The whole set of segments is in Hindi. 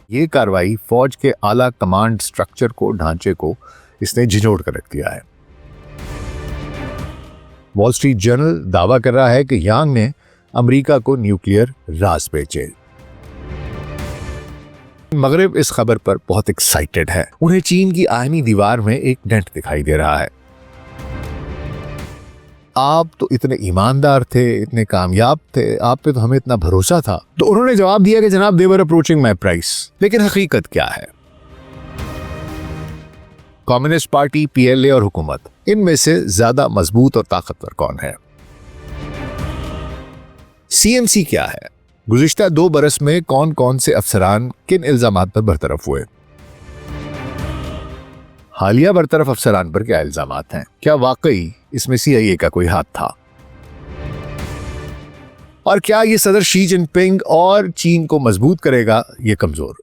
ये कार्रवाई फौज के आला कमांड स्ट्रक्चर को ढांचे को इसने झिझोड़ कर रख दिया है। वॉल स्ट्रीट जर्नल दावा कर रहा है कि यांग ने अमेरिका को न्यूक्लियर राज भेजे। मगरिब इस खबर पर बहुत एक्साइटेड है। उन्हें चीन की आयनी दीवार में एक डेंट दिखाई दे रहा है। आप तो इतने ईमानदार थे, इतने कामयाब थे, आप पे तो हमें इतना भरोसा था। तो उन्होंने जवाब दिया कि जनाब, दे वर अप्रोचिंग माय प्राइस। लेकिन हकीकत क्या है? कम्युनिस्ट पार्टी, पीएलए और हुकूमत, इनमें से ज्यादा मजबूत और ताकतवर कौन है? सीएमसी क्या है? गुज़िश्ता 2 बरस में कौन कौन से अफसरान किन इल्जामात पर बरतरफ हुए? हालिया बरतरफ अफसरान पर क्या इल्जामात हैं? क्या वाकई इसमें सीआईए का कोई हाथ था? और क्या ये सदर शी जिनपिंग और चीन को मजबूत करेगा ये कमजोर?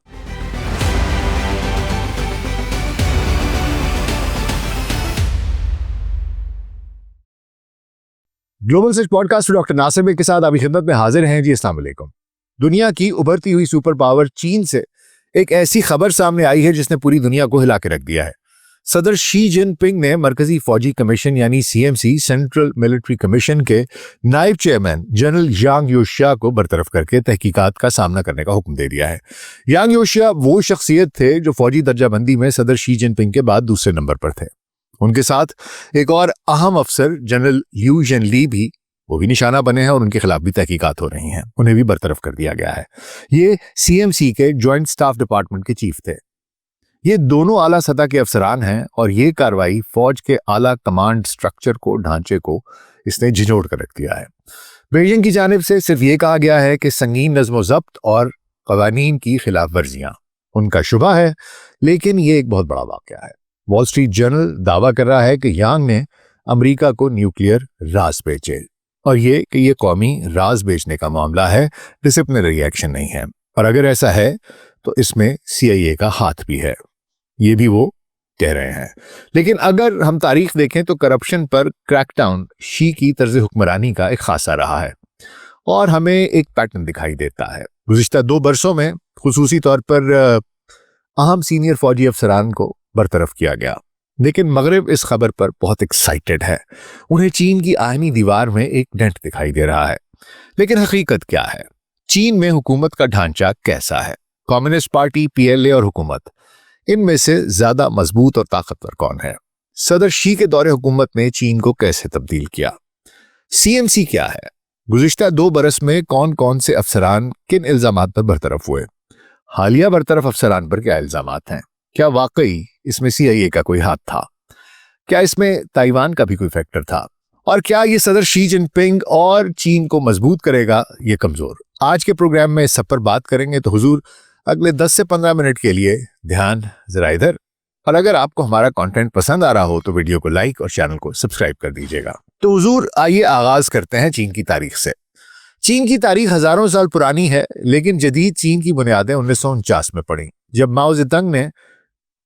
ग्लोबल सच पॉडकास्ट डॉक्टर नासिर बेग के साथ आपकी खिदमत में हाजिर हैं जी। अस्सलाम वालेकुम। दुनिया की उभरती हुई सुपर पावर चीन से एक ऐसी खबर सामने आई है जिसने पूरी दुनिया को हिला के रख दिया है। सदर शी जिनपिंग ने मरकजी फौजी कमीशन यानी सीएमसी, सेंट्रल मिलिट्री कमीशन के नायब चेयरमैन जनरल यांग योशिया को बरतरफ करके तहकीकात का सामना करने का हुक्म दे दिया है। यांग योशिया वो शख्सियत थे जो फौजी दर्जाबंदी में सदर शी जिनपिंग के बाद दूसरे नंबर पर थे। उनके साथ एक और अहम अफसर जनरल यू जनली भी वो भी निशाना बने हैं और उनके खिलाफ भी तहकीकात हो रही हैं। उन्हें भी बरतरफ कर दिया गया है। ये सीएमसी के ज्वाइंट स्टाफ डिपार्टमेंट के चीफ थे। ये दोनों आला सतह के अफसरान हैं और ये कार्रवाई फौज के आला कमांड स्ट्रक्चर को ढांचे को इसने झिझोड़ कर रख दिया है। बीजिंग की जानिब से सिर्फ ये कहा गया है कि संगीन नज़्म ज़ब्त और कवानीन की खिलाफ वर्जियां उनका शुबा है, लेकिन ये एक बहुत बड़ा वाकया है। वॉल स्ट्रीट जर्नल दावा कर रहा है कि यांग ने अमेरिका को न्यूक्लियर राज भेजे और ये कौमी राज बेचने का मामला है, डिसिप्लिनरी एक्शन नहीं है। और अगर ऐसा है तो इसमें सीआईए का हाथ भी है, ये भी वो कह रहे हैं। लेकिन अगर हम तारीख देखें तो करप्शन पर क्रैकडाउन शी की तर्ज हुक्मरानी का एक खासा रहा है और हमें एक पैटर्न दिखाई देता है। गुज़िश्ता 2 बरसों में खुसूसी तौर पर अहम सीनियर फौजी अफसरान को बरतरफ किया गया। लेकिन मगरिब इस खबर पर बहुत एक्साइटेड है। उन्हें चीन की आयनी दीवार में एक डेंट दिखाई दे रहा है। लेकिन हकीकत क्या है? चीन में हुकूमत का ढांचा कैसा है? कम्युनिस्ट पार्टी, पीएलए और हुकूमत, इनमें से ज्यादा मजबूत और ताकतवर कौन है? सदर शी के दौरे हुकूमत ने चीन को कैसे तब्दील किया? सीएमसी क्या है? गुज़िश्ता 2 बरस में कौन कौन से अफसरान किन इल्जामात पर बरतरफ हुए? हालिया बरतरफ अफसरान पर क्या इल्जामात हैं? क्या वाकई इसमें सीआईए का कोई हाथ था? क्या इसमें ताइवान का भी कोई फैक्टर था? और क्या ये सदर शी जिनपिंग और चीन को मजबूत करेगा ये कमजोर? आज के प्रोग्राम में इस सब पर बात करेंगे। तो हुजूर, अगले 10 से 15 मिनट के लिए ध्यान जरा इधर। और अगर आपको हमारा कंटेंट पसंद आ रहा हो तो वीडियो को लाइक और चैनल को सब्सक्राइब कर दीजिएगा। तो हुजूर, आइए आगाज करते हैं चीन की तारीख से। चीन की तारीख हजारों साल पुरानी है, लेकिन जदीद चीन की बुनियादें 1949 में पड़ी, जब माओ ज़ेडुंग ने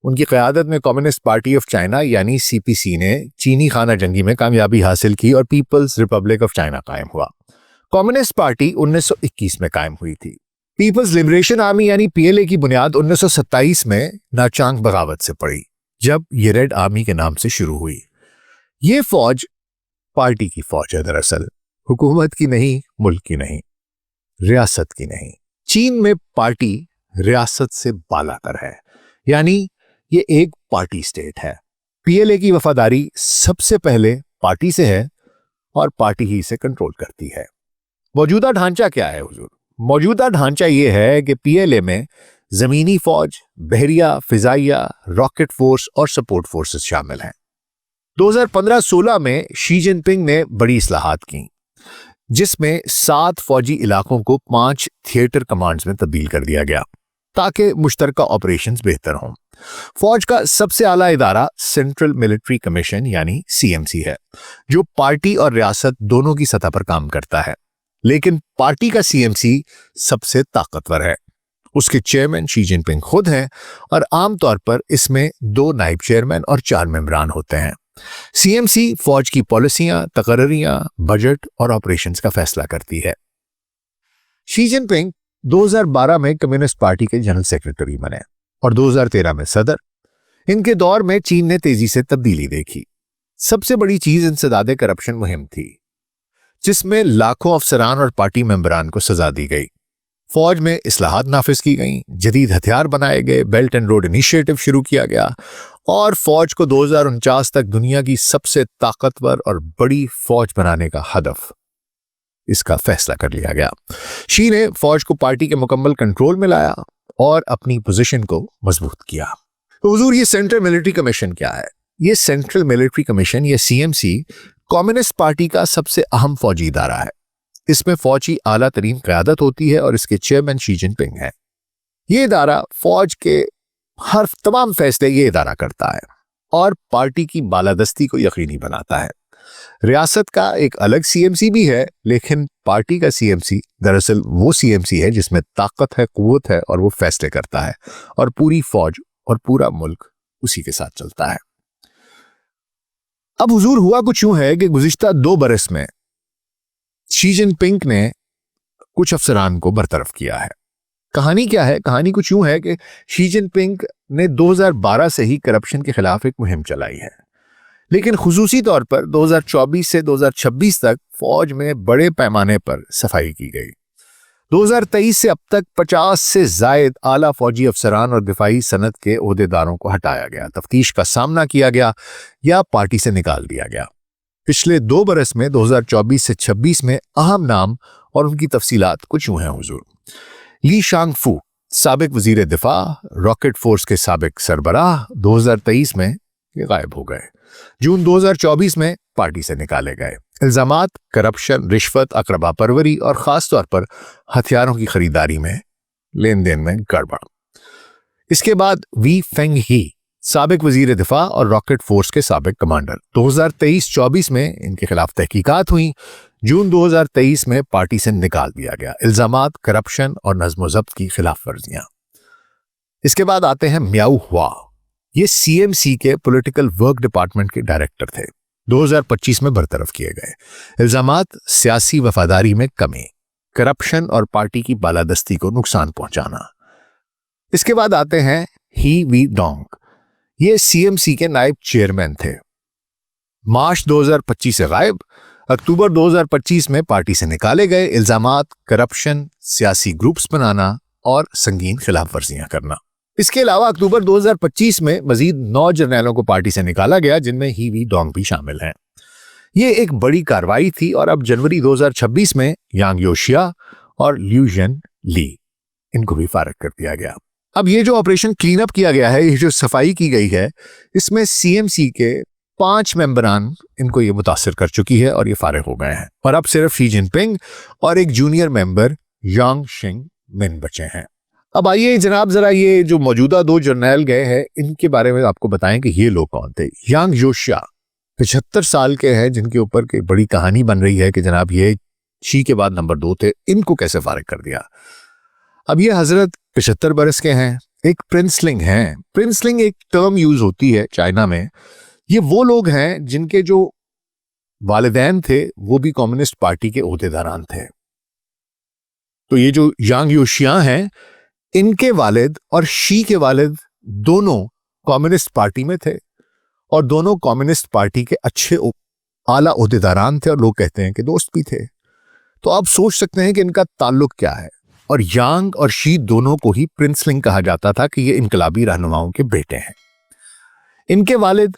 उनकी क़यादत में कम्युनिस्ट पार्टी ऑफ चाइना यानी सीपीसी ने चीनी खाना जंगी में कामयाबी हासिल की और पीपल्स रिपब्लिक ऑफ चाइना कायम हुआ। कम्युनिस्ट पार्टी 1921 में कायम हुई थी। पीपल्स लिबरेशन आर्मी यानी पीएलए की बुनियाद 1927 में नाचांग बगावत से पड़ी, जब ये रेड आर्मी के नाम से शुरू हुई। ये फौज पार्टी की फौज है, दरअसल हुकूमत की नहीं, मुल्क की नहीं, रियासत की नहीं। चीन में पार्टी रियासत से बालातर है, यानी ये एक पार्टी स्टेट है। पीएलए की वफादारी सबसे पहले पार्टी से है और पार्टी ही इसे कंट्रोल करती है। मौजूदा ढांचा क्या है हुजूर? मौजूदा ढांचा ये है कि पीएलए में जमीनी फौज, बहरिया, फिजाइया, रॉकेट फोर्स और सपोर्ट फोर्सेस शामिल हैं। 2015-16 में शी जिनपिंग ने बड़ी इस्लाहात की, जिसमें 7 फौजी इलाकों को 5 थिएटर कमांड्स में तब्दील कर दिया गया ताकि मुश्तरका ऑपरेशंस बेहतर हों। फौज का सबसे आला इदारा सेंट्रल मिलिट्री कमीशन यानी सीएमसी है, जो पार्टी और रियासत दोनों की सतह पर काम करता है। लेकिन पार्टी का सीएमसी सबसे ताकतवर है। उसके चेयरमैन शी जिनपिंग खुद हैं और आमतौर पर इसमें 2 नायब चेयरमैन और 4 मेंबरान होते हैं। सीएमसी फौज की पॉलिसियां, तकर्रियां, बजट और ऑपरेशंस का फैसला करती है। शी जिनपिंग 2012 में कम्युनिस्ट पार्टी के जनरल सेक्रेटरी बने और 2013 में सदर। इनके दौर में चीन ने तेजी से तब्दीली देखी। सबसे बड़ी चीज इंसदादे करप्शन मुहिम थी, जिसमें लाखों अफसरान और पार्टी मेंबरान को सजा दी गई। फौज में इस्लाहात नाफिज की गई, जदीद हथियार बनाए गए, बेल्ट एंड रोड इनिशिएटिव शुरू किया गया और फौज को 2049 तक दुनिया की सबसे ताकतवर और बड़ी फौज बनाने का हदफ, इसका फैसला कर लिया गया। शी ने फौज को पार्टी के मुकम्मल कंट्रोल में लाया और अपनी पोजीशन को मजबूत किया। तो हुजूर, ये सेंट्रल मिलिट्री कमीशन क्या है? ये सेंट्रल मिलिट्री कमीशन, ये सीएमसी, कम्युनिस्ट पार्टी का सबसे अहम फौजी इदारा है। इसमें फौज की आला तरीन क़यादत होती है और इसके चेयरमैन शी जिनपिंग है। ये इदारा फौज के हर तमाम फैसले ये इदारा करता है और पार्टी की बालादस्ती को यकीनी बनाता है। रियासत का एक अलग सीएमसी भी है, लेकिन पार्टी का सीएमसी दरअसल वो सीएमसी है जिसमें ताकत है, कुव्वत है और वो फैसले करता है और पूरी फौज और पूरा मुल्क उसी के साथ चलता है। अब हुजूर, हुआ कुछ यूं है कि गुज़िश्ता 2 बरस में शी जिनपिंग ने कुछ अफसरान को बरतरफ किया है। कहानी क्या है? कहानी कुछ यूं है कि शी जिनपिंग ने 2012 से ही करप्शन के खिलाफ एक मुहिम चलाई है, लेकिन खुसूसी तौर पर 2024 से 2026 तक फौज में बड़े पैमाने पर सफाई की गई। 2023 से अब तक 50 से जायद आला फौजी अफसरान और दिफाई सनत के ओहदेदारों को हटाया गया, तफ्तीश का सामना किया गया या पार्टी से निकाल दिया गया। पिछले 2 बरस में 2024 से 26 में अहम नाम और उनकी तफसीलात कुछ यूं हैं हुजूर। ली शांगफू, साबिक वजीर दिफा, रॉकेट फोर्स के साबिक सरबराह, 2023 में ये गायब हो गए। जून 2024 में पार्टी से निकाले गए। इल्जामात करप्शन, रिश्वत, अकरबा परवरी और खास तौर पर हथियारों की खरीदारी में, लेन देन में गड़बड़। इसके बाद वी फेंग ही, साबिक वजीर दिफा और रॉकेट फोर्स के साबिक कमांडर, 2023-24 में इनके खिलाफ तहकीकात हुई। जून 2023 में पार्टी से निकाल दिया गया। इल्जामात करप्शन और नज्म ज़ब्त की खिलाफ वर्जियां। इसके बाद आते हैं म्याऊ हुआ। ये सीएमसी के पॉलिटिकल वर्क डिपार्टमेंट के डायरेक्टर थे, 2025 में बरतरफ किए गए। इल्जामात सियासी वफादारी में कमी, करप्शन और पार्टी की बालादस्ती को नुकसान पहुंचाना। इसके बाद आते हैं ही वी डोंग। ये सीएमसी के नायब चेयरमैन थे, मार्च 2025 से गायब। अक्टूबर 2025 में पार्टी से निकाले गए। इल्जामात करप्शन, सियासी ग्रुप्स बनाना और संगीन खिलाफ वर्जियां करना। इसके अलावा अक्टूबर 2025 में मजीद 9 जर्नैलों को पार्टी से निकाला गया, जिनमें ही वी डोंग भी शामिल हैं। ये एक बड़ी कार्रवाई थी और अब जनवरी 2026 में यांग योशिया और ल्यूजन ली, इनको भी फारिग कर दिया गया। अब ये जो ऑपरेशन क्लीन अप किया गया है, ये जो सफाई की गई है, इसमें सीएमसी के 5 मेंबरान इनको ये मुतासिर कर चुकी है और ये फारिग हो गए हैं और अब सिर्फ शी जिनपिंग और एक जूनियर मेंबर यांग शिंग मिन बचे हैं। अब आइए जनाब, जरा ये जो मौजूदा 2 जर्नैल गए हैं, इनके बारे में आपको बताएं कि ये लोग कौन थे। यांग योशिया 75 साल के हैं, जिनके ऊपर की बड़ी कहानी बन रही है कि जनाब ये शी के बाद नंबर 2 थे, इनको कैसे फारिग कर दिया। अब ये हजरत 75 बरस के हैं, एक प्रिंसलिंग हैं। प्रिंसलिंग एक टर्म यूज होती है चाइना में। ये वो लोग हैं जिनके जो वालिदैन थे वो भी कम्युनिस्ट पार्टी के ओहदेदारान थे। तो ये जो यांग योशिया हैं, इनके वालिद और शी के वालिद दोनों कम्युनिस्ट पार्टी में थे और दोनों कम्युनिस्ट पार्टी के अच्छे आला ओहदेदारान थे और लोग कहते हैं कि दोस्त भी थे। तो आप सोच सकते हैं कि इनका ताल्लुक क्या है। और यांग और शी दोनों को ही प्रिंसलिंग कहा जाता था कि ये इनकलाबी रहनुमाओं के बेटे हैं। इनके वालिद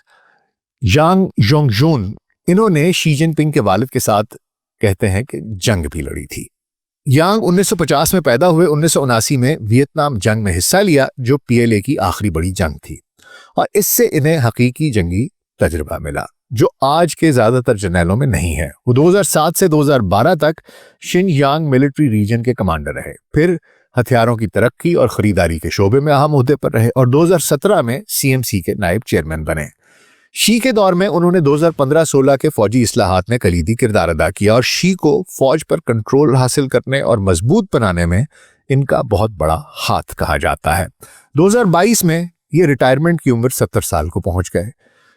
यांग जोंगजून, इन्होंने शी जिनपिंग के वालिद के साथ कहते हैं कि जंग भी लड़ी थी। यांग 1950 में पैदा हुए, 1979 में वियतनाम जंग में हिस्सा लिया, जो पीएलए की आखिरी बड़ी जंग थी और इससे इन्हें हकीकी जंगी तजुर्बा मिला, जो आज के ज्यादातर जर्नैलों में नहीं है। वो 2007 से 2012 तक शिनयांग मिलिट्री रीजन के कमांडर रहे, फिर हथियारों की तरक्की और खरीदारी के शोबे में अहम ओहदे पर रहे और 2017 में सीएमसी के नायब चेयरमैन बने। शी के दौर में उन्होंने 2015-16 के फौजी इस्लाहात में कलीदी किरदार अदा किया और शी को फौज पर कंट्रोल हासिल करने और मजबूत बनाने में इनका बहुत बड़ा हाथ कहा जाता है। 2022 में ये रिटायरमेंट की उम्र 70 साल को पहुंच गए,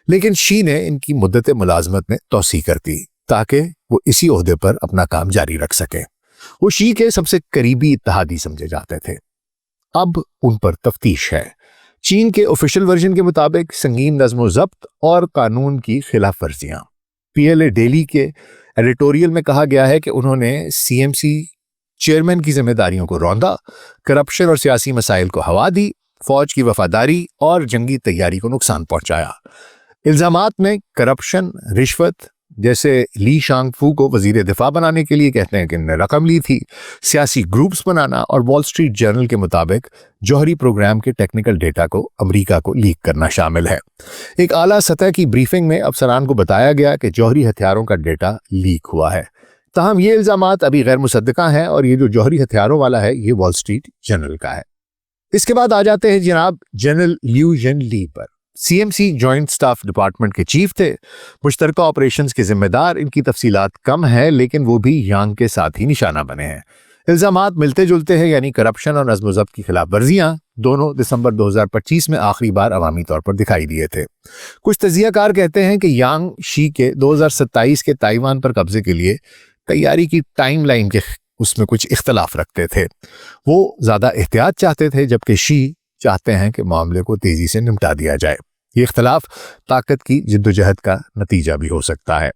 लेकिन शी ने इनकी मुद्दत मुलाजमत में तौसी कर दी ताकि वो इसी ओहदे पर अपना काम जारी रख सके। वो शी के सबसे करीबी इत्तेहादी समझे जाते थे। अब उन पर तफ्तीश है। चीन के ऑफिशियल वर्जन के मुताबिक संगीन नज़्म ज़ब्त और कानून की खिलाफ वर्जियां। पीएलए डेली के एडिटोरियल में कहा गया है कि उन्होंने सीएमसी चेयरमैन की जिम्मेदारियों को रौंदा, करप्शन और सियासी मसाइल को हवा दी, फौज की वफादारी और जंगी तैयारी को नुकसान पहुंचाया। इल्जामात में करप्शन, रिश्वत, जैसे ली शांगफू को वजीर दिफा बनाने के लिए कहते हैं कि इन्होंने रकम ली थी, सियासी ग्रुप्स बनाना और वॉल स्ट्रीट जर्नल के मुताबिक जौहरी प्रोग्राम के टेक्निकल डेटा को अमेरिका को लीक करना शामिल है। एक आला सतह की ब्रीफिंग में अफसरान को बताया गया कि जौहरी हथियारों का डेटा लीक हुआ है। ताहम ये इल्जामात अभी गैर मुसद्दका हैं और ये जो जौहरी हथियारों वाला है ये वॉल स्ट्रीट जर्नल का है। इसके बाद आ जाते हैं जनाब जनरल लिू जन ली पर। सीएमसी जॉइंट स्टाफ डिपार्टमेंट के चीफ थे, मुश्तरका ऑपरेशंस के जिम्मेदार। इनकी तफसीलात कम है लेकिन वो भी यांग के साथ ही निशाना बने हैं। इल्जामात मिलते जुलते हैं, यानी करप्शन और नज़्म ज़ब्त की खिलाफ वर्जियां दोनों दिसंबर 2025 में आखिरी बार अवामी तौर पर दिखाई दिए थे। कुछ तजियाकार कहते हैं कि यांग शी के 2027 के ताइवान पर कब्जे के लिए तैयारी की टाइमलाइन के उसमें कुछ इख्तलाफ रखते थे। वो ज़्यादा एहतियात चाहते थे जबकि शी चाहते हैं कि मामले को तेजी से निपटा दिया जाए। ये इख्तलाफ ताकत की जिद्दोजहद का नतीजा भी हो सकता है।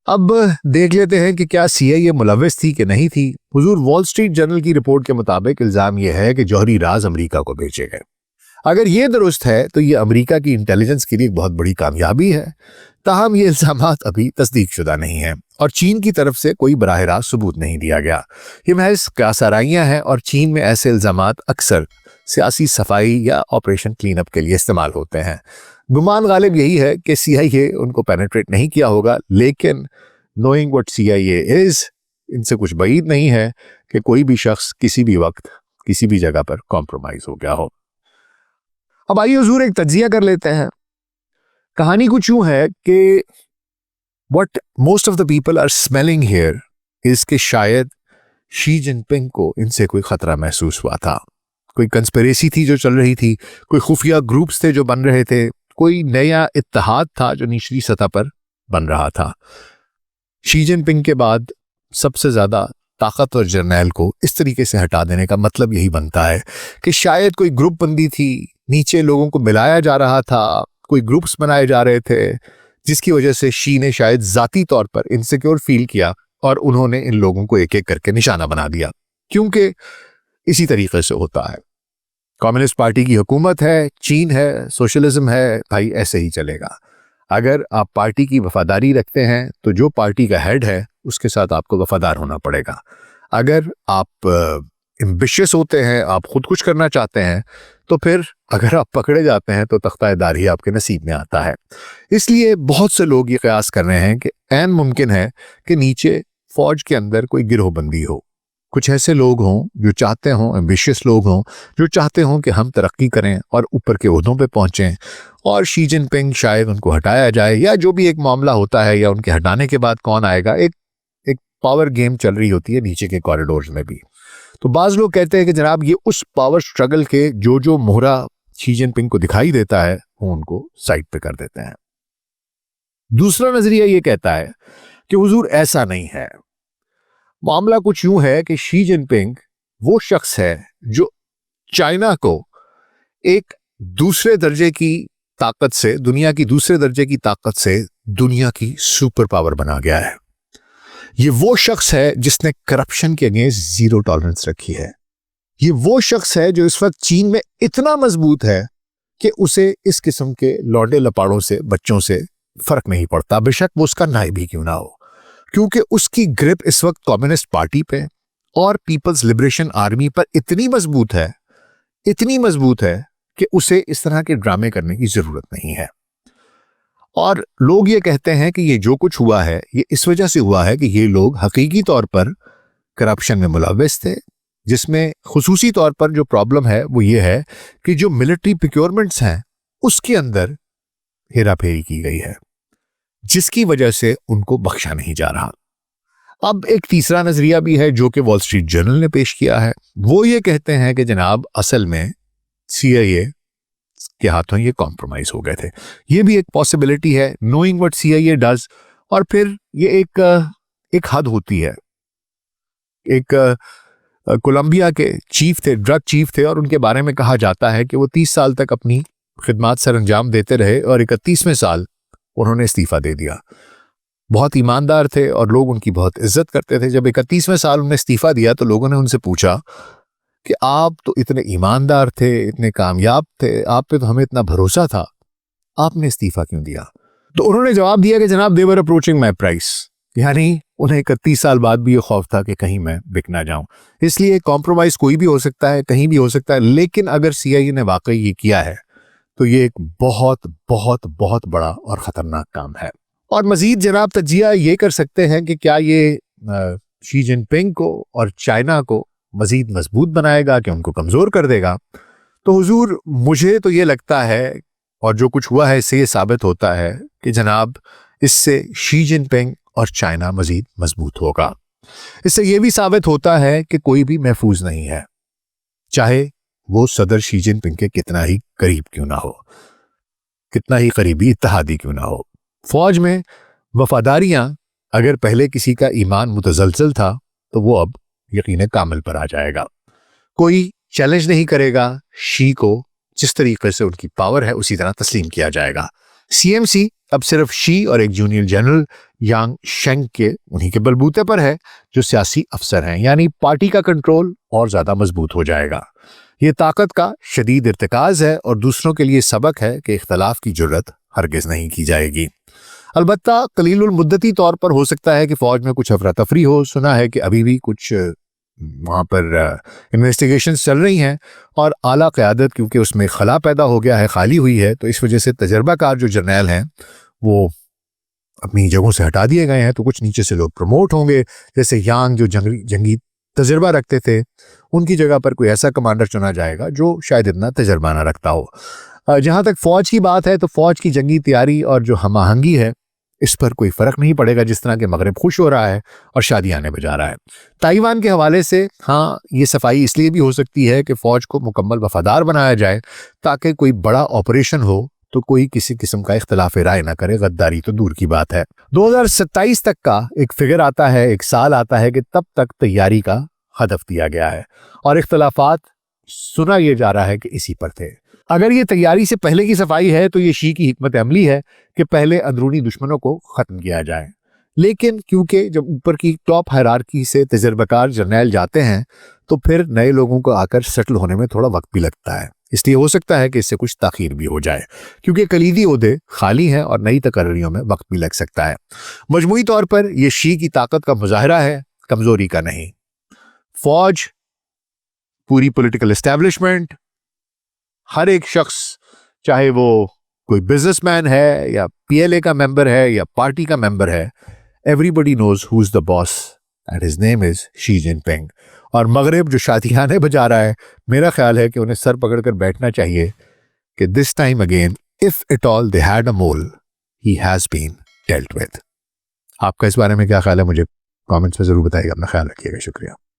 अब देख लेते हैं कि क्या सीआईए मुलव्विस थी कि नहीं थी। हुजूर वॉल स्ट्रीट जर्नल की रिपोर्ट के मुताबिक इल्जाम यह है कि जौहरी राज अमेरिका को बेचे गए। अगर ये दुरुस्त है तो ये अमेरिका की इंटेलिजेंस के लिए एक बहुत बड़ी कामयाबी है। ताहम ये इल्जामात अभी तस्दीक शुदा नहीं है और चीन की तरफ से कोई बराह रास्त सबूत नहीं दिया गया। ये महज क्यासाराइयां हैं और चीन में ऐसे इल्जामात अक्सर सियासी सफाई या ऑपरेशन क्लीन अप के लिए इस्तेमाल होते हैं। गुमान गालिब यही है कि सीआईए उनको पेनिट्रेट नहीं किया होगा, लेकिन नोइंग व्हाट सीआईए इज, इनसे कुछ बईद नहीं है कि कोई भी शख्स किसी भी वक्त किसी भी जगह पर कॉम्प्रोमाइज हो गया हो। अब आइए हुजूर एक तज्जिया कर लेते हैं। कहानी कुछ यूं है कि what most of the people are smelling here is कि शायद शी जिनपिंग को इनसे कोई खतरा महसूस हुआ था। कोई कंस्पिरेसी थी जो चल रही थी, कोई खुफिया ग्रुप्स थे जो बन रहे थे, कोई नया इत्तेहाद था जो निचली सतह पर बन रहा था। शी जिनपिंग के बाद सबसे ज्यादा ताकतवर जर्नैल को इस तरीके से हटा देने का मतलब यही बनता है कि शायद कोई ग्रुप बंदी थी, नीचे लोगों को मिलाया जा रहा था, कोई ग्रुप्स बनाए जा रहे थे, जिसकी वजह से शी ने शायद जाती तौर पर इनसिक्योर फील किया और उन्होंने इन लोगों को एक एक करके निशाना बना दिया। क्योंकि इसी तरीके से होता है। कम्युनिस्ट पार्टी की हुकूमत है, चीन है, सोशलिज्म है, भाई ऐसे ही चलेगा। अगर आप पार्टी की वफादारी रखते हैं तो जो पार्टी का हेड है उसके साथ आपको वफादार होना पड़ेगा। अगर आप एम्बिशियस होते हैं, आप खुद कुछ करना चाहते हैं, तो फिर अगर आप पकड़े जाते हैं तो तख्ता-ए-दार ही आपके नसीब में आता है। इसलिए बहुत से लोग ये कयास कर रहे हैं कि ऐन मुमकिन है कि नीचे फौज के अंदर कोई गिरोहबंदी हो, कुछ ऐसे लोग हों जो चाहते हों, एम्बिशियस लोग हों जो चाहते हों कि हम तरक्की करें और ऊपर के ओहदों पे पहुंचें और शी जिनपिंग शायद उनको हटाया जाए, या जो भी एक मामला होता है, या उनके हटाने के बाद कौन आएगा। एक पावर गेम चल रही होती है नीचे के कॉरिडोर्स में भी। तो बाज लोग कहते हैं कि जनाब ये उस पावर स्ट्रगल के जो मोहरा शी जिनपिंग को दिखाई देता है वो उनको साइड पे कर देते हैं। दूसरा नजरिया ये कहता है कि हुजूर ऐसा नहीं है। मामला कुछ यूं है कि शी जिनपिंग वो शख्स है जो चाइना को एक दूसरे दर्जे की ताकत से, दुनिया की दूसरे दर्जे की ताकत से दुनिया की सुपर पावर बना गया है। ये वो शख्स है जिसने करप्शन के अगेंस्ट जीरो टॉलरेंस रखी है। ये वो शख्स है जो इस वक्त चीन में इतना मजबूत है कि उसे इस किस्म के लौंडे लपाड़ों से, बच्चों से फर्क नहीं पड़ता, बेशक वो उसका नायब ही क्यों ना हो, क्योंकि उसकी ग्रिप इस वक्त कम्युनिस्ट पार्टी पे और पीपल्स लिबरेशन आर्मी पर इतनी मजबूत है कि उसे इस तरह के ड्रामे करने की जरूरत नहीं है। और लोग ये कहते हैं कि ये जो कुछ हुआ है ये इस वजह से हुआ है कि ये लोग हकीकी तौर पर करप्शन में मुलव्विस थे, जिसमें खुसूसी तौर पर जो प्रॉब्लम है वो ये है कि जो मिलिट्री प्रोक्योरमेंट्स हैं उसके अंदर हेरा फेरी की गई है, जिसकी वजह से उनको बख्शा नहीं जा रहा। अब एक तीसरा नजरिया भी है जो कि वॉल स्ट्रीट जर्नल ने पेश किया है। वो ये कहते हैं कि जनाब असल में सीआईए के हाथों ये कॉम्प्रोमाइज हो गए थे। ये भी एक पॉसिबिलिटी है, नोइंग व्हाट सीआईए डज। और फिर ये एक हद होती है एक कोलंबिया के चीफ थे, ड्रग चीफ थे, और उनके बारे में कहा जाता है कि वो 30 साल तक अपनी खिदमत सर अंजाम देते रहे और 31वें साल उन्होंने इस्तीफा दे दिया। बहुत ईमानदार थे और लोग उनकी बहुत इज्जत करते थे। जब 31वें साल उन्होंने इस्तीफा दिया तो लोगों ने उनसे पूछा कि आप तो इतने ईमानदार थे, इतने कामयाब थे, आप पे तो हमें इतना भरोसा था, आपने इस्तीफा क्यों दिया? तो उन्होंने जवाब दिया कि जनाब, दे वर अप्रोचिंग माई प्राइस, यानी उन्हें 31 साल बाद भी ये खौफ था कि कहीं मैं बिक ना जाऊं। इसलिए कॉम्प्रोमाइज कोई भी हो सकता है, कहीं भी हो सकता है, लेकिन अगर सीआईए ने वाकई ये किया है तो ये एक बहुत बहुत बहुत बड़ा और खतरनाक काम है। और मजीद जनाब तजिया ये कर सकते हैं कि क्या ये शी जिनपिंग को और चाइना को मजीद मजबूत बनाएगा कि उनको कमजोर कर देगा? तो हुजूर, मुझे तो ये लगता है, और जो कुछ हुआ है इससे ये साबित होता है कि जनाब इससे शी जिनपिंग और चाइना मजीद मजबूत होगा। इससे ये भी साबित होता है कि कोई भी महफूज नहीं है, चाहे वो सदर शी जिनपिंग के कितना ही करीब क्यों ना हो, कितना ही करीबी इत्तेहादी क्यों ना हो। फौज में वफादारियां, अगर पहले किसी का ईमान मुतजलजल था तो वो अब यकीन कामिल पर आ जाएगा। कोई चैलेंज नहीं करेगा शी को, जिस तरीके से उनकी पावर है उसी तरह तस्लीम किया जाएगा। सीएमसी अब सिर्फ शी और एक जूनियर जनरल यांग शेंग के उन्हीं के बलबूते पर है जो सियासी अफसर हैं, यानी पार्टी का कंट्रोल और ज्यादा मजबूत हो जाएगा। ये ताकत का शदीद इर्तिकाज है और दूसरों के लिए सबक है कि इख्तलाफ की जुर्रत हरगिज नहीं की जाएगी। अलबत्ता कलीलुल मुद्दती तौर पर हो सकता है कि फौज में कुछ अफरा तफरी हो। सुना है कि अभी भी कुछ वहाँ पर इन्वेस्टिगेशन चल रही हैं और आला क़यादत क्योंकि उसमें खला पैदा हो गया है, खाली हुई है, तो इस वजह से तजर्बाकार जो जर्नैल हैं वो अपनी जगहों से हटा दिए गए हैं। तो कुछ नीचे से लोग प्रमोट होंगे, जैसे यांग जो जंगी तजर्बा रखते थे, उनकी जगह पर कोई ऐसा कमांडर चुना जाएगा जो शायद इतना तजर्बा ना रखता हो। जहाँ तक फौज की बात है तो फौज की जंगी तैयारी और जो हम आहंगी है इस पर कोई फर्क नहीं पड़ेगा, जिस तरह के मगरब खुश हो रहा है और शादी आने बजा रहा है। ताइवान के हवाले से हाँ, ये सफाई इसलिए भी हो सकती है कि फौज को मुकम्मल वफादार बनाया जाए ताकि कोई बड़ा ऑपरेशन हो तो कोई किसी किस्म का इख्तलाफ राय ना करे, गद्दारी तो दूर की बात है। 2027 तक का एक फिगर आता है, एक साल आता है कि तब तक तैयारी का हदफ दिया गया है और इख्तलाफात सुना ये जा रहा है कि इसी पर थे। अगर ये तैयारी से पहले की सफाई है तो ये शी की हिकमत अमली है कि पहले अंदरूनी दुश्मनों को खत्म किया जाए। लेकिन क्योंकि जब ऊपर की टॉप हायरार्की से तजर्बाकार जर्नैल जाते हैं तो फिर नए लोगों को आकर सेटल होने में थोड़ा वक्त भी लगता है। इसलिए हो सकता है कि इससे कुछ ताखीर भी हो जाए क्योंकि कलीदी ओहदे खाली हैं और नई तकर्रियों में वक्त भी लग सकता है। मजमूई तौर पर यह शी की ताकत का मुजाहरा है, कमजोरी का नहीं। फौज, पूरी पॉलिटिकल एस्टेब्लिशमेंट, हर एक शख्स, चाहे वो कोई बिजनेसमैन है या पीएलए का मेंबर है या पार्टी का मेंबर है, everybody knows who is the boss and his name is Xi Jinping. और मगरब जो शादियाने बजा रहा है, मेरा ख्याल है कि उन्हें सर पकड़कर बैठना चाहिए कि this time again if it all they had a mole he has been dealt with. आपका इस बारे में क्या ख्याल है? मुझे कमेंट्स में जरूर बताइएगा। अपना ख्याल रखिएगा। शुक्रिया।